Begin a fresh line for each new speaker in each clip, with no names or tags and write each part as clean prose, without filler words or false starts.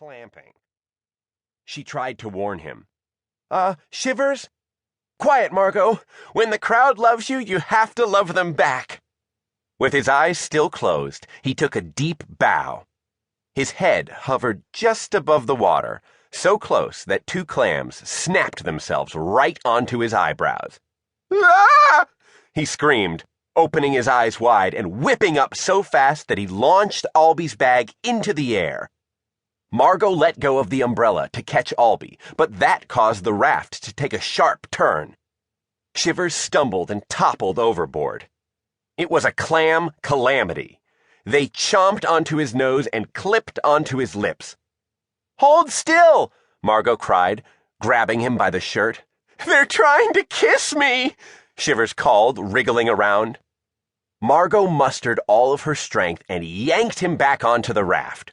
clamping. She tried to warn him. Shivers? Quiet, Margo. When the crowd loves you, you have to love them back. With his eyes still closed, he took a deep bow. His head hovered just above the water, so close that 2 clams snapped themselves right onto his eyebrows. Ah! He screamed, opening his eyes wide and whipping up so fast that he launched Albee's bag into the air. Margo let go of the umbrella to catch Albee, but that caused the raft to take a sharp turn. Shivers stumbled and toppled overboard. It was a clam calamity. They chomped onto his nose and clipped onto his lips. "Hold still!" Margo cried, grabbing him by the shirt. "They're trying to kiss me!" Shivers called, wriggling around. Margo mustered all of her strength and yanked him back onto the raft.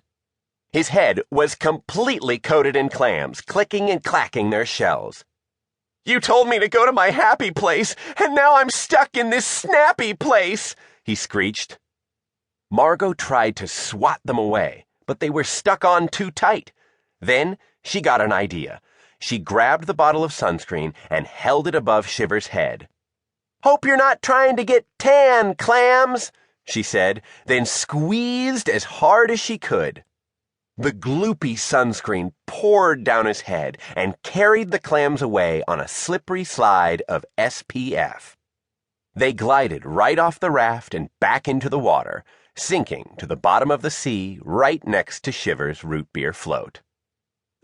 His head was completely coated in clams, clicking and clacking their shells. "You told me to go to my happy place, and now I'm stuck in this snappy place," he screeched. Margo tried to swat them away, but they were stuck on too tight. Then she got an idea. She grabbed the bottle of sunscreen and held it above Shivers' head. "Hope you're not trying to get tan, clams," she said, then squeezed as hard as she could. The gloopy sunscreen poured down his head and carried the clams away on a slippery slide of SPF. They glided right off the raft and back into the water, sinking to the bottom of the sea right next to Shivers' root beer float.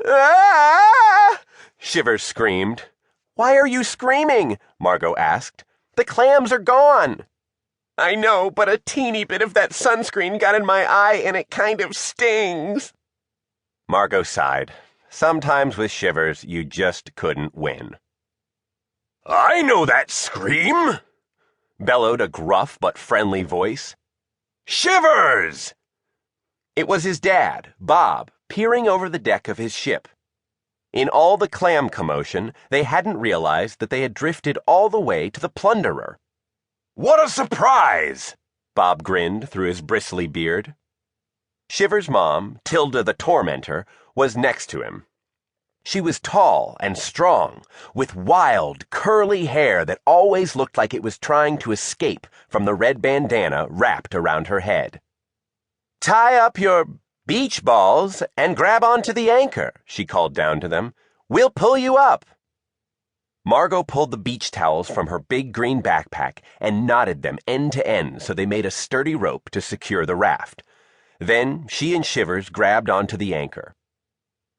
"Ah!" Shivers screamed. "Why are you screaming?" Margo asked. "The clams are gone." "I know, but a teeny bit of that sunscreen got in my eye and it kind of stings." Margo sighed. Sometimes with Shivers, you just couldn't win. "I know that scream!" bellowed a gruff but friendly voice. "Shivers!" It was his dad, Bob, peering over the deck of his ship. In all the clam commotion, they hadn't realized that they had drifted all the way to the Plunderer. "What a surprise!" Bob grinned through his bristly beard. Shivers' mom, Tilda the Tormentor, was next to him. She was tall and strong, with wild, curly hair that always looked like it was trying to escape from the red bandana wrapped around her head. "Tie up your beach balls and grab onto the anchor," she called down to them. "We'll pull you up." Margo pulled the beach towels from her big green backpack and knotted them end to end so they made a sturdy rope to secure the raft. Then she and Shivers grabbed onto the anchor.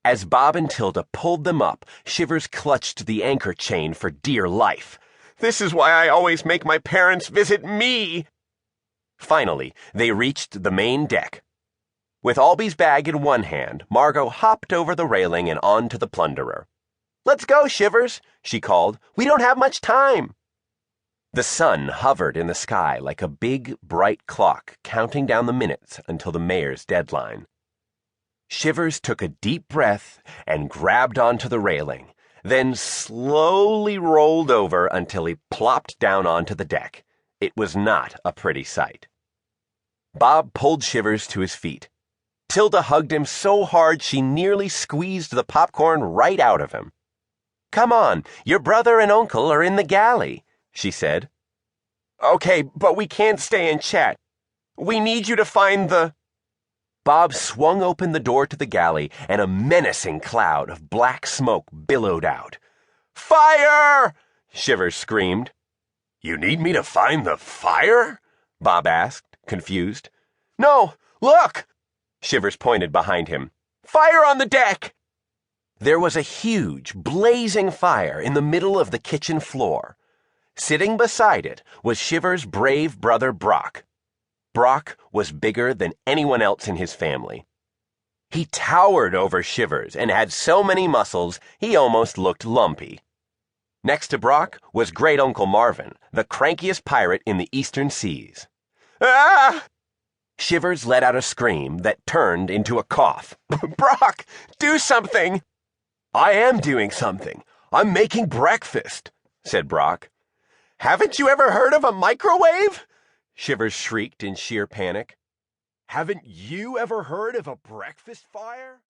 As Bob and Tilda pulled them up, Shivers clutched the anchor chain for dear life. "This is why I always make my parents visit me." Finally, they reached the main deck. With Albee's bag in one hand, Margo hopped over the railing and onto the Plunderer. "Let's go, Shivers," she called. "We don't have much time." The sun hovered in the sky like a big, bright clock, counting down the minutes until the mayor's deadline. Shivers took a deep breath and grabbed onto the railing, then slowly rolled over until he plopped down onto the deck. It was not a pretty sight. Bob pulled Shivers to his feet. Tilda hugged him so hard she nearly squeezed the popcorn right out of him. "Come on, your brother and uncle are in the galley," she said. "Okay, but we can't stay and chat. We need you to find the—" Bob swung open the door to the galley, and a menacing cloud of black smoke billowed out. "Fire!" Shivers screamed. "You need me to find the fire?" Bob asked, confused. "No, look!" Shivers pointed behind him. "Fire on the deck!" There was a huge, blazing fire in the middle of the kitchen floor. Sitting beside it was Shivers' brave brother Brock. Brock was bigger than anyone else in his family. He towered over Shivers and had so many muscles he almost looked lumpy. Next to Brock was Great Uncle Marvin, the crankiest pirate in the eastern seas. "Ah!" Shivers let out a scream that turned into a cough. "Brock, do something!" "I am doing something. I'm making breakfast," said Brock. "Haven't you ever heard of a microwave?" Shivers shrieked in sheer panic. "Haven't you ever heard of a breakfast fire?"